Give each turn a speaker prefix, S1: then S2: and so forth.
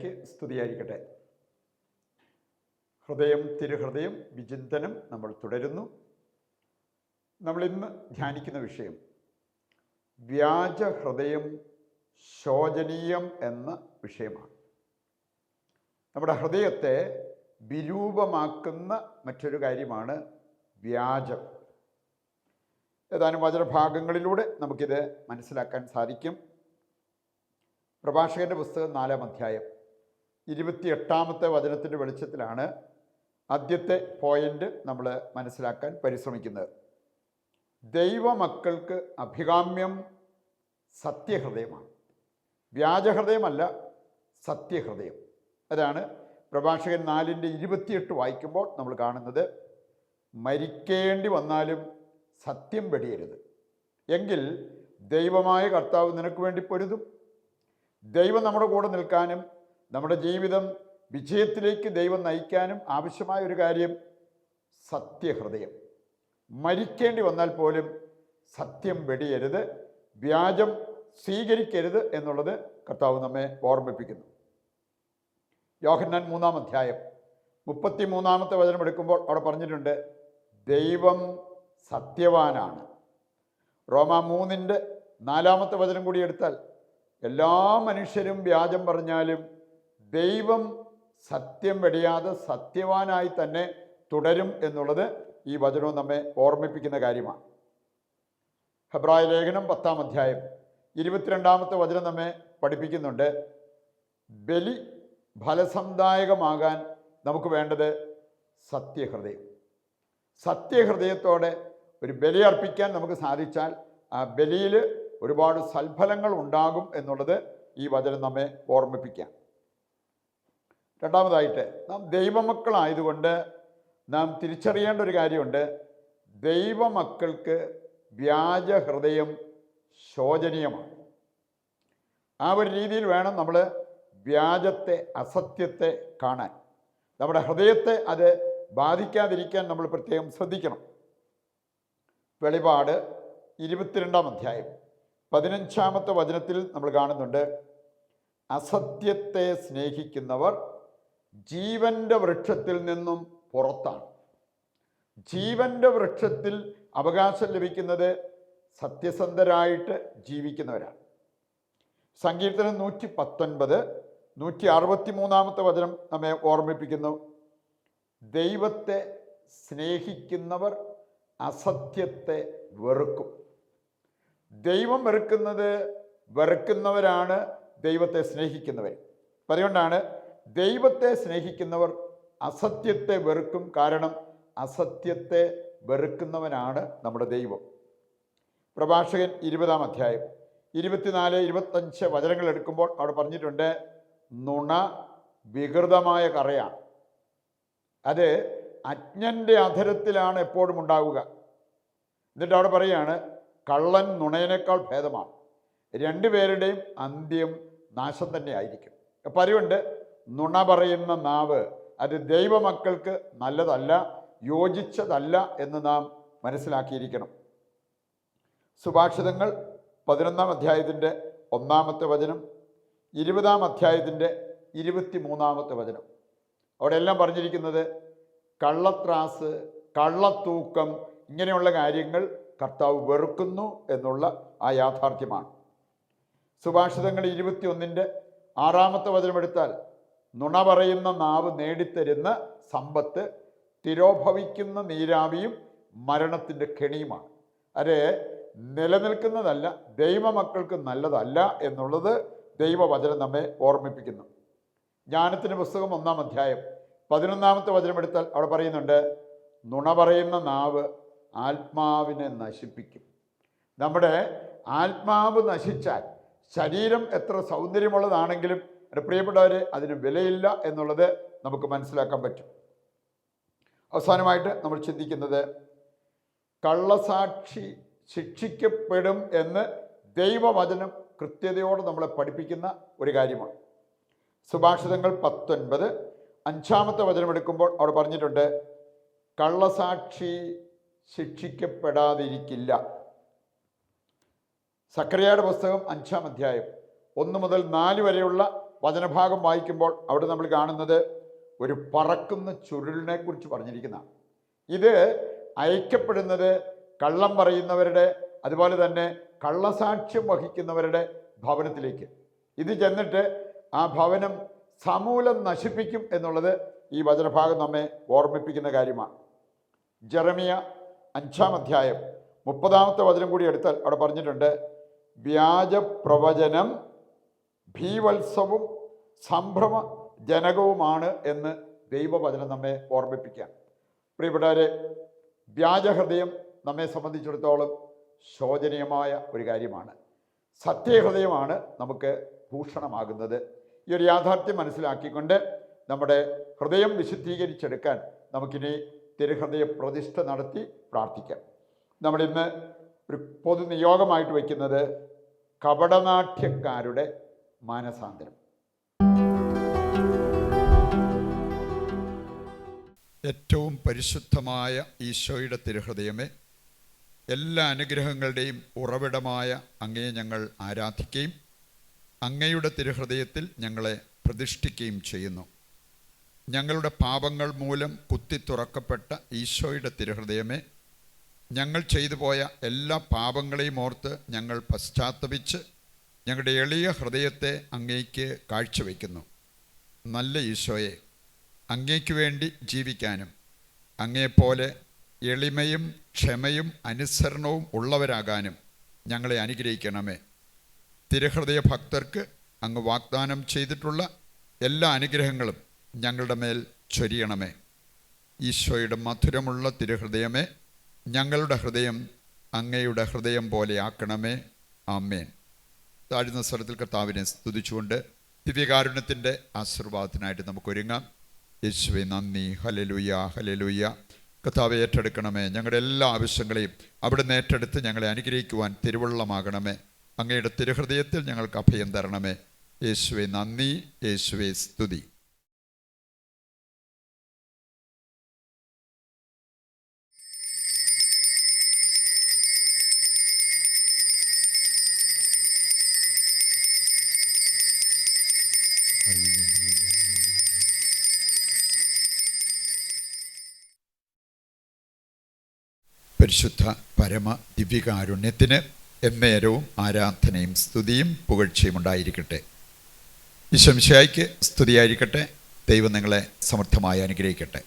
S1: മിശിഹായ്ക്ക് സ്തുതിയായിരിക്കട്ടെ. ഹൃദയം തിരുഹൃദയം വിചിന്തനം നമ്മൾ തുടരുന്നു. നമ്മൾ ഇന്ന് ധ്യാനിക്കുന്ന വിഷയം വ്യാജ ഹൃദയം ശോചനീയം എന്ന വിഷയമാണ്. നമ്മുടെ ഹൃദയത്തെ വിരൂപമാക്കുന്ന മറ്റൊരു കാര്യമാണ് വ്യാജം. ഏതാനും വചനഭാഗങ്ങളിലൂടെ നമുക്കിത് മനസ്സിലാക്കാൻ സാധിക്കും. പ്രഭാഷകന്റെ പുസ്തകം 4-ാം അധ്യായം 28-ാമത്തെ വചനത്തിൻ്റെ വെളിച്ചത്തിലാണ് ആദ്യത്തെ പോയിന്റ് നമ്മൾ മനസ്സിലാക്കാൻ പരിശ്രമിക്കുന്നത്. ദൈവമക്കൾക്ക് അഭികാമ്യം സത്യഹൃദയമാണ്, വ്യാജഹൃദയമല്ല, സത്യഹൃദയം. അതാണ് പ്രഭാഷകൻ 4:28 വായിക്കുമ്പോൾ നമ്മൾ കാണുന്നത്. മരിക്കേണ്ടി വന്നാലും സത്യം വെടിയരുത്, എങ്കിൽ ദൈവമായ കർത്താവ് നിനക്ക് വേണ്ടി പൊരുതും. ദൈവം നമ്മുടെ കൂടെ നിൽക്കാനും നമ്മുടെ ജീവിതം വിജയത്തിലേക്ക് ദൈവം നയിക്കാനും ആവശ്യമായ ഒരു കാര്യം സത്യഹൃദയം. മരിക്കേണ്ടി വന്നാൽ പോലും സത്യം വെടിയരുത്, വ്യാജം സ്വീകരിക്കരുത് എന്നുള്ളത് കർത്താവ് നമ്മെ ഓർമ്മിപ്പിക്കുന്നു. യോഹന്നാൻ 3-ാം അധ്യായം 33-ാമത്തെ വചനം എടുക്കുമ്പോൾ അവിടെ പറഞ്ഞിട്ടുണ്ട്, ദൈവം സത്യവാനാണ്. റോമാ 3:4-ാമത്തെ വചനം കൂടി എടുത്താൽ, എല്ലാ മനുഷ്യരും വ്യാജം പറഞ്ഞാലും ദൈവം സത്യം വെടിയാതെ സത്യവാനായി തന്നെ തുടരും എന്നുള്ളത് ഈ വചനവും നമ്മെ ഓർമ്മിപ്പിക്കുന്ന കാര്യമാണ്. ഹെബ്രായ ലേഖനം 10-ാം അധ്യായം 22-ാമത്തെ വചനം നമ്മെ പഠിപ്പിക്കുന്നുണ്ട്, ബലി ഫലസംദായകമാകാൻ നമുക്ക് വേണ്ടത് സത്യഹൃദയം. സത്യഹൃദയത്തോടെ ഒരു ബലി അർപ്പിക്കാൻ നമുക്ക് സാധിച്ചാൽ ആ ബലിയിൽ ഒരുപാട് സൽഫലങ്ങൾ ഉണ്ടാകും എന്നുള്ളത് ഈ വചനം നമ്മെ ഓർമ്മിപ്പിക്കാം. രണ്ടാമതായിട്ട്, നാം ദൈവമക്കളായതുകൊണ്ട് നാം തിരിച്ചറിയേണ്ട ഒരു കാര്യമുണ്ട്. ദൈവമക്കൾക്ക് വ്യാജഹൃദയം ശോചനീയമാണ്. ആ ഒരു രീതിയിൽ വേണം നമ്മൾ വ്യാജത്തെ, അസത്യത്തെ കാണാൻ. നമ്മുടെ ഹൃദയത്തെ അത് ബാധിക്കാതിരിക്കാൻ നമ്മൾ പ്രത്യേകം ശ്രദ്ധിക്കണം. വെളിപാട് 22-ാം അധ്യായം 15-ാമത്തെ വചനത്തിൽ നമ്മൾ കാണുന്നുണ്ട്, അസത്യത്തെ സ്നേഹിക്കുന്നവർ ജീവന്റെ വൃക്ഷത്തിൽ നിന്നും പുറത്താണ്. ജീവന്റെ വൃക്ഷത്തിൽ അവകാശം ലഭിക്കുന്നത് സത്യസന്ധരായിട്ട് ജീവിക്കുന്നവരാണ്. സങ്കീർത്തനം 119 163-ാമത്തെ വചനം നമ്മെ ഓർമ്മിപ്പിക്കുന്നു, ദൈവത്തെ സ്നേഹിക്കുന്നവർ അസത്യത്തെ വെറുക്കും. ദൈവം വെറുക്കുന്നവരാണ് ദൈവത്തെ സ്നേഹിക്കുന്നവർ. അതുകൊണ്ടാണ് ദൈവത്തെ സ്നേഹിക്കുന്നവർ അസത്യത്തെ വെറുക്കും. കാരണം അസത്യത്തെ വെറുക്കുന്നവനാണ് നമ്മുടെ ദൈവം. പ്രഭാഷകൻ 20-ാം അധ്യായം 24-25 വചനങ്ങൾ എടുക്കുമ്പോൾ അവിടെ പറഞ്ഞിട്ടുണ്ട്, നുണ വികൃതമായ കറയാണ്, അത് അജ്ഞന്റെ അധരത്തിലാണ് എപ്പോഴും ഉണ്ടാവുക. എന്നിട്ട് അവിടെ പറയുകയാണ്, കള്ളൻ നുണയനേക്കാൾ ഭേദമാണ്, രണ്ടുപേരുടെയും അന്ത്യം നാശം തന്നെ ആയിരിക്കും. അപ്പം അതുകൊണ്ട് നുണ പറയുന്ന നാവ് അത് ദൈവമക്കൾക്ക് നല്ലതല്ല, യോജിച്ചതല്ല എന്ന് നാം മനസ്സിലാക്കിയിരിക്കണം. സുഭാഷിതങ്ങൾ 11-ാം അധ്യായത്തിൻ്റെ 1-ാമത്തെ വചനം, 20-ാം അധ്യായത്തിൻ്റെ 23-ാമത്തെ വചനം, അവിടെ എല്ലാം പറഞ്ഞിരിക്കുന്നത് കള്ളത്രാസ്, കള്ളത്തൂക്കം, ഇങ്ങനെയുള്ള കാര്യങ്ങൾ കർത്താവ് വെറുക്കുന്നു എന്നുള്ള ആ യാഥാർത്ഥ്യമാണ്. സുഭാഷിതങ്ങൾ 21-ന്റെ 6-ാമത്തെ വചനം എടുത്താൽ, നുണ പറയുന്ന നാവ് നേടിത്തരുന്ന സമ്പത്ത് തിരോഭവിക്കുന്ന നീരാവിയും മരണത്തിൻ്റെ കെണിയുമാണ്. അത് നിലനിൽക്കുന്നതല്ല, ദൈവമക്കൾക്ക് നല്ലതല്ല എന്നുള്ളത് ദൈവവചനം നമ്മെ ഓർമ്മിപ്പിക്കുന്നു. ജ്ഞാനത്തിൻ്റെ പുസ്തകം 1-ാം അധ്യായം 11-ാമത്തെ വചനം എടുത്താൽ അവിടെ പറയുന്നുണ്ട്, നുണ പറയുന്ന നാവ് ആത്മാവിനെ നശിപ്പിക്കും. നമ്മുടെ ആത്മാവ് നശിച്ചാൽ ശരീരം എത്ര സൗന്ദര്യമുള്ളതാണെങ്കിലും പ്രിയപ്പെട്ടവരെ അതിന് വിലയില്ല എന്നുള്ളത് നമുക്ക് മനസ്സിലാക്കാൻ പറ്റും. അവസാനമായിട്ട് നമ്മൾ ചിന്തിക്കുന്നത്, കള്ളസാക്ഷി ശിക്ഷിക്കപ്പെടും എന്ന് ദൈവവചനം കൃത്യതയോടെ നമ്മളെ പഠിപ്പിക്കുന്ന ഒരു കാര്യമാണ്. സുഭാഷിതങ്ങൾ 19 5-ാമത്തെ വചനം എടുക്കുമ്പോൾ അവിടെ പറഞ്ഞിട്ടുണ്ട്, കള്ളസാക്ഷി ശിക്ഷിക്കപ്പെടാതിരിക്കില്ല. സക്കറിയായുടെ പുസ്തകം 5-ാം അധ്യായം 1 മുതൽ 4 വരെയുള്ള വചനഭാഗം വായിക്കുമ്പോൾ അവിടെ നമ്മൾ കാണുന്നത് ഒരു പറക്കുന്ന ചുരുളിനെ കുറിച്ച് പറഞ്ഞിരിക്കുന്നതാണ്. ഇത് അയക്കപ്പെടുന്നത് കള്ളം പറയുന്നവരുടെ, അതുപോലെ തന്നെ കള്ളസാക്ഷ്യം വഹിക്കുന്നവരുടെ ഭവനത്തിലേക്ക്. ഇത് ചെന്നിട്ട് ആ ഭവനം സമൂലം നശിപ്പിക്കും എന്നുള്ളത് ഈ വചനഭാഗം നമ്മെ ഓർമ്മിപ്പിക്കുന്ന കാര്യമാണ്. ജെറമിയ 5-ാം അധ്യായം 30-ാമത്തെ വചനം കൂടി എടുത്താൽ അവിടെ പറഞ്ഞിട്ടുണ്ട്, വ്യാജ പ്രവചനം ഭീവത്സവും സംഭ്രമജനകവുമാണ് എന്ന് ദൈവവചനം നമ്മെ ഓർമ്മിപ്പിക്കുകയാണ്. പ്രിയപ്പെട്ടവരെ, വ്യാജഹൃദയം നമ്മെ സംബന്ധിച്ചിടത്തോളം ശോചനീയമായ ഒരു കാര്യമാണ്. സത്യഹൃദയമാണ് നമുക്ക് ഭൂഷണമാകുന്നത്. ഈ ഒരു യാഥാർത്ഥ്യം മനസ്സിലാക്കിക്കൊണ്ട് നമ്മുടെ ഹൃദയം വിശുദ്ധീകരിച്ചെടുക്കാൻ നമുക്കിനി തിരുഹൃദയ പ്രതിഷ്ഠ നടത്തി പ്രാർത്ഥിക്കാം. നമ്മളിന്ന് ഒരു പൊതുനിയോഗമായിട്ട് വയ്ക്കുന്നത് കപടനാട്യക്കാരുടെ മാനസാന്തരം. ഏറ്റവും പരിശുദ്ധമായ ഈശോയുടെ തിരുഹൃദയമേ, എല്ലാ അനുഗ്രഹങ്ങളുടെയും ഉറവിടമായ അങ്ങയെ ഞങ്ങൾ ആരാധിക്കുകയും അങ്ങയുടെ തിരുഹൃദയത്തിൽ ഞങ്ങളെ പ്രതിഷ്ഠിക്കുകയും ചെയ്യുന്നു. ഞങ്ങളുടെ പാപങ്ങൾ മൂലം കുത്തി തുറക്കപ്പെട്ട ഈശോയുടെ തിരുഹൃദയമേ, ഞങ്ങൾ ചെയ്തു പോയ എല്ലാ പാപങ്ങളെയും ഓർത്ത് ഞങ്ങൾ പശ്ചാത്തപിച്ച് ഞങ്ങളുടെ എളിയ ഹൃദയത്തെ അങ്ങേക്ക് കാഴ്ചവെക്കുന്നു. നല്ല ഈശോയെ, അങ്ങേക്ക് വേണ്ടി ജീവിക്കാനും അങ്ങേപ്പോലെ എളിമയും ക്ഷമയും അനുസരണവും ഉള്ളവരാകാനും ഞങ്ങളെ അനുഗ്രഹിക്കണമേ. തിരുഹൃദയ ഭക്തർക്ക് അങ്ങ് വാഗ്ദാനം ചെയ്തിട്ടുള്ള എല്ലാ അനുഗ്രഹങ്ങളും ഞങ്ങളുടെ മേൽ ചൊരിയണമേ. ഈശോയുടെ മധുരമുള്ള തിരുഹൃദയമേ, ഞങ്ങളുടെ ഹൃദയം അങ്ങയുടെ ഹൃദയം പോലെ ആക്കണമേ. ആമേൻ. താഴ്ന്ന സ്വരത്തിൽ കർത്താവിനെ സ്തുതിച്ചുകൊണ്ട് ദിവ്യകാരുണ്യത്തിൻ്റെ ആശീർവാദത്തിനായിട്ട് നമുക്കൊരുങ്ങാം. യേശുവേ നന്ദി, ഹല്ലേലൂയ, ഹല്ലേലൂയ. കർത്താവെ ഏറ്റെടുക്കണമേ. ഞങ്ങളുടെ എല്ലാ ആവശ്യങ്ങളെയും അവിടുന്ന് ഏറ്റെടുത്ത് ഞങ്ങളെ അനുഗ്രഹിക്കുവാൻ തിരുവള്ളമാകണമേ. അങ്ങയുടെ തിരുഹൃദയത്തിൽ ഞങ്ങൾക്ക് അഭയം തരണമേ. യേശുവേ നന്ദി, യേശുവേ സ്തുതി. പരിശുദ്ധ പരമ ദിവ്യകാരുണ്യത്തിന് എന്നേരവും ആരാധനയും സ്തുതിയും പുകഴ്ചയും ഉണ്ടായിരിക്കട്ടെ. ഈശോ മിശിഹായ്ക്ക് സ്തുതിയായിരിക്കട്ടെ. ദൈവം നിങ്ങളെ സമർത്ഥമായി അനുഗ്രഹിക്കട്ടെ.